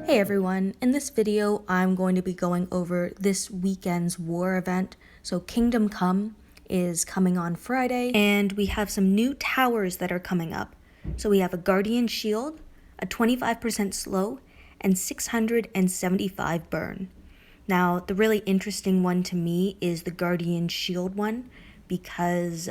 Hey everyone, in this video I'm going to be going over this weekend's war event. So Kingdom Come is coming on Friday, and we have some new towers that are coming up. So we have a Guardian Shield, a 25% slow, and 675 burn. Now the really interesting one to me is the Guardian Shield one, because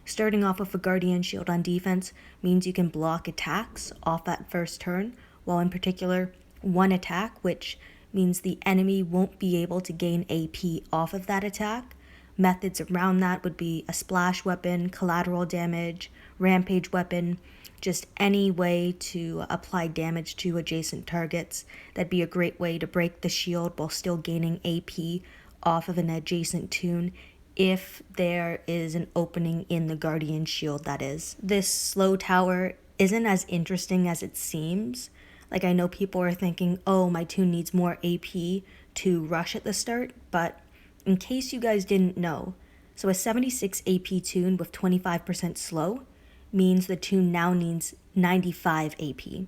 starting off with a Guardian Shield on defense means you can block attacks off that first turn, while in particular one attack, which means the enemy won't be able to gain AP off of that attack. Methods around that would be a splash weapon, collateral damage, rampage weapon, just any way to apply damage to adjacent targets. That'd be a great way to break the shield while still gaining AP off of an adjacent toon, if there is an opening in the Guardian Shield, that is. This slow tower isn't as interesting as it seems. Like, I know people are thinking, oh, my toon needs more AP to rush at the start, but in case you guys didn't know, so a 76 AP toon with 25% slow means the toon now needs 95 AP.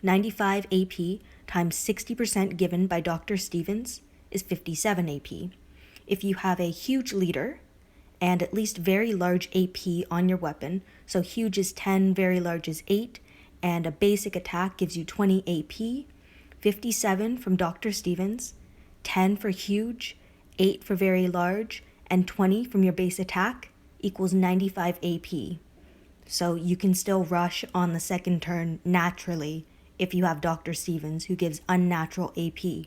95 AP times 60% given by Dr. Stevens is 57 AP. If you have a huge leader and at least very large AP on your weapon, so huge is 10, very large is 8, and a basic attack gives you 20 AP, 57 from Dr. Stevens, 10 for huge, 8 for very large, and 20 from your base attack equals 95 AP. So you can still rush on the second turn naturally if you have Dr. Stevens, who gives unnatural AP,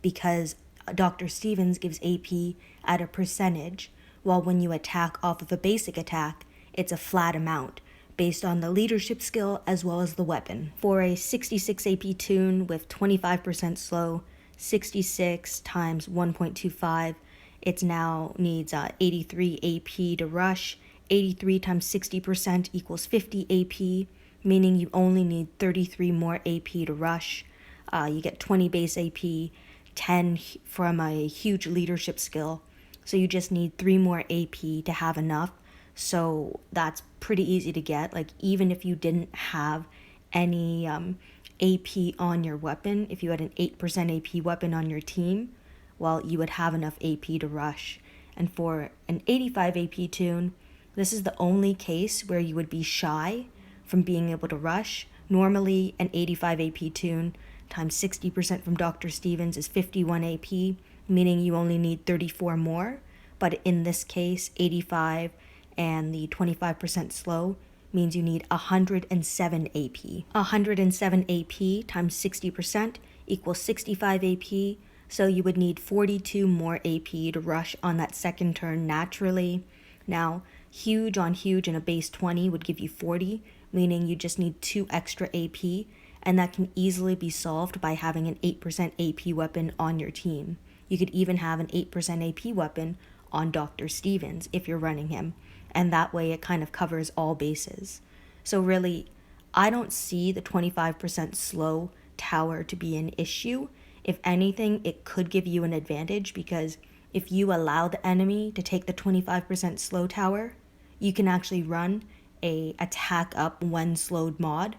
because Dr. Stevens gives AP at a percentage, while when you attack off of a basic attack, it's a flat amount, based on the leadership skill as well as the weapon. For a 66 AP toon with 25% slow, 66 times 1.25, it now needs 83 AP to rush. 83 times 60% equals 50 AP, meaning you only need 33 more AP to rush. You get 20 base AP, 10 from a huge leadership skill, so you just need 3 more AP to have enough. So that's pretty easy to get. Like, even if you didn't have any AP on your weapon, if you had an 8% AP weapon on your team, well, you would have enough AP to rush. And for an 85 AP toon, this is the only case where you would be shy from being able to rush. Normally, an 85 AP toon times 60% from Dr. Stevens is 51 AP, meaning you only need 34 more. But in this case, 85 and the 25% slow means you need 107 AP. 107 AP times 60% equals 65 AP, so you would need 42 more AP to rush on that second turn naturally. Now, huge on huge and a base 20 would give you 40, meaning you just need 2 extra AP, and that can easily be solved by having an 8% AP weapon on your team. You could even have an 8% AP weapon on Dr. Stevens if you're running him, and that way it kind of covers all bases. So really, I don't see the 25% slow tower to be an issue. If anything, it could give you an advantage, because if you allow the enemy to take the 25% slow tower, you can actually run a attack up when slowed mod,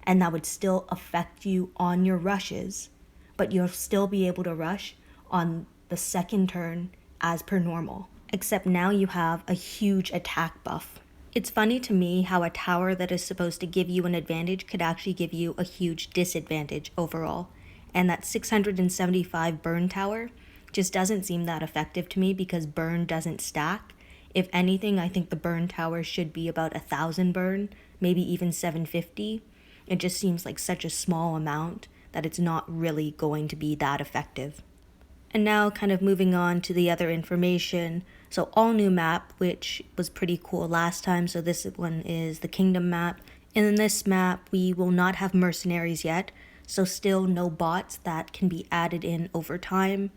and that would still affect you on your rushes, but you'll still be able to rush on the second turn as per normal, except now you have a huge attack buff. It's funny to me how a tower that is supposed to give you an advantage could actually give you a huge disadvantage overall, and that 675 burn tower just doesn't seem that effective to me, because burn doesn't stack. If anything, I think the burn tower should be about 1,000 burn, maybe even 750. It just seems like such a small amount that it's not really going to be that effective. And now kind of moving on to the other information. So all new map, which was pretty cool last time. So this one is the Kingdom map. And in this map, we will not have mercenaries yet. So still no bots that can be added in over time.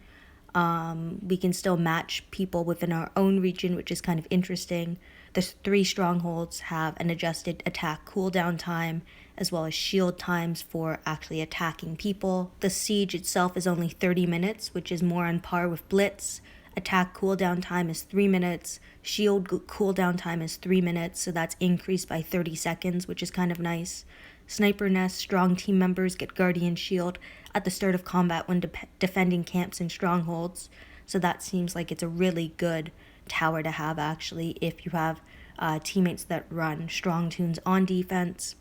We can still match people within our own region, which is kind of interesting. The 3 strongholds have an adjusted attack cooldown time, as well as shield times for actually attacking people. The siege itself is only 30 minutes, which is more on par with Blitz. Attack cooldown time is 3 minutes. Shield cooldown time is 3 minutes, so that's increased by 30 seconds, which is kind of nice. Sniper Nest, strong team members get Guardian Shield at the start of combat when defending camps and strongholds. So that seems like it's a really good tower to have, actually, if you have teammates that run strong toons on defense.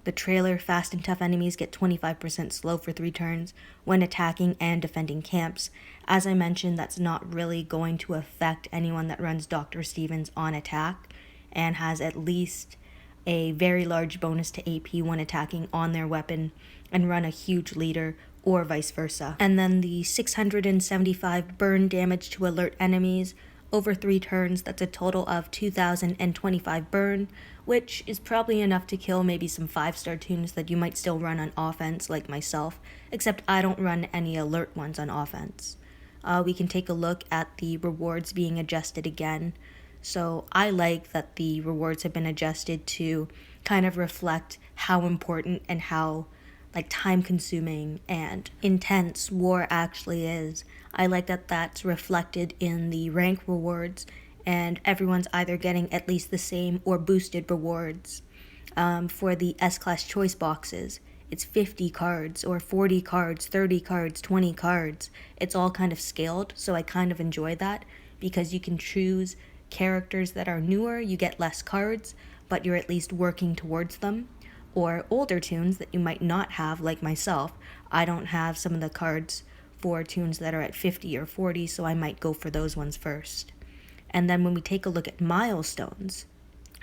The trailer, fast and tough enemies get 25% slow for 3 turns when attacking and defending camps. As I mentioned, that's not really going to affect anyone that runs Dr. Stevens on attack and has at least a very large bonus to AP when attacking on their weapon and run a huge leader, or vice versa. And then the 675 burn damage to alert enemies over 3 turns, that's a total of 2,025 burn, which is probably enough to kill maybe some 5-star toons that you might still run on offense, like myself, except I don't run any alert ones on offense. We can take a look at the rewards being adjusted again. So I like that the rewards have been adjusted to kind of reflect how important and how time consuming and intense war actually is. I like that that's reflected in the rank rewards, and everyone's either getting at least the same or boosted rewards. For the S-Class choice boxes, it's 50 cards or 40 cards, 30 cards, 20 cards. It's all kind of scaled, so I kind of enjoy that because you can choose characters that are newer, you get less cards, but you're at least working towards them. Or older toons that you might not have, like myself. I don't have some of the cards for toons that are at 50 or 40, so I might go for those ones first. And then when we take a look at milestones,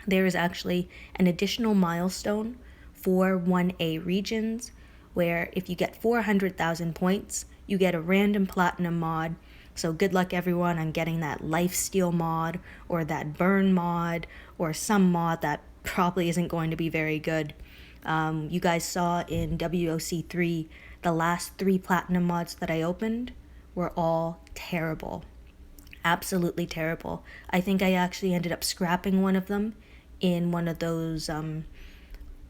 there is actually an additional milestone for 1A regions, where if you get 400,000 points, you get a random platinum mod. So good luck everyone on getting that lifesteal mod, or that burn mod, or some mod that probably isn't going to be very good. You guys saw in WOC3, the last 3 platinum mods that I opened were all terrible. Absolutely terrible. I think I actually ended up scrapping one of them in one of those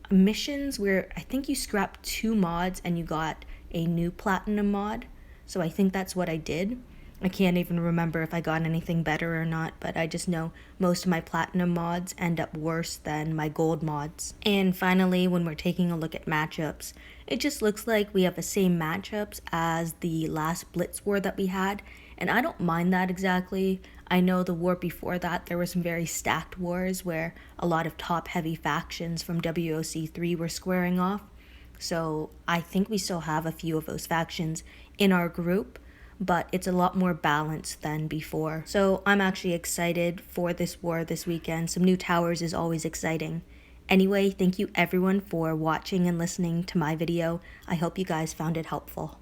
missions where I think you scrapped 2 mods and you got a new platinum mod. So I think that's what I did. I can't even remember if I got anything better or not, but I just know most of my platinum mods end up worse than my gold mods. And finally, when we're taking a look at matchups, it just looks like we have the same matchups as the last Blitz war that we had, and I don't mind that exactly. I know the war before that, there were some very stacked wars where a lot of top-heavy factions from WOC3 were squaring off, so I think we still have a few of those factions in our group, but it's a lot more balanced than before. So I'm actually excited for this war this weekend. Some new towers is always exciting. Anyway, thank you everyone for watching and listening to my video. I hope you guys found it helpful.